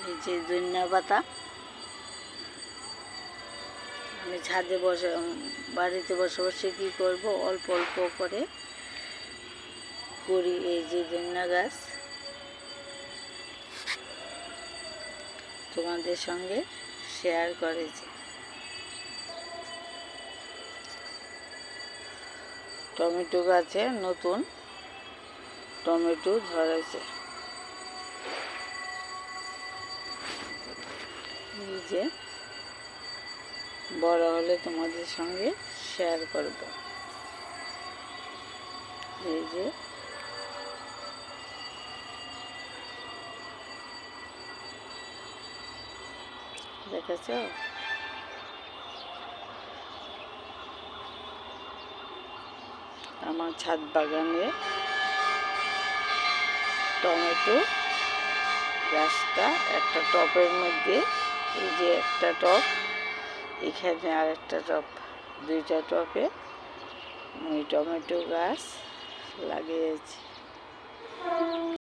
এই যে ধনিয়া পাতা আমি ছাদে বাড়িতে বসে বসে কী করব, অল্প অল্প করে করি। এই যে ধনিয়া গাছ তোমাদের সঙ্গে শেয়ার করেছি। টমেটো গাছে নতুন টমেটো ধরেছে। এই যে বড় হলে তোমাদের সঙ্গে শেয়ার করব। এই যে দেখেছ, আমার ছাদ বাগানে টমেটো গাছটা একটা টবের মধ্যে, এই যে একটা টব, এখানে আর একটা টব, দুইটা টবে আমি টমেটো গাছ লাগিয়েছি।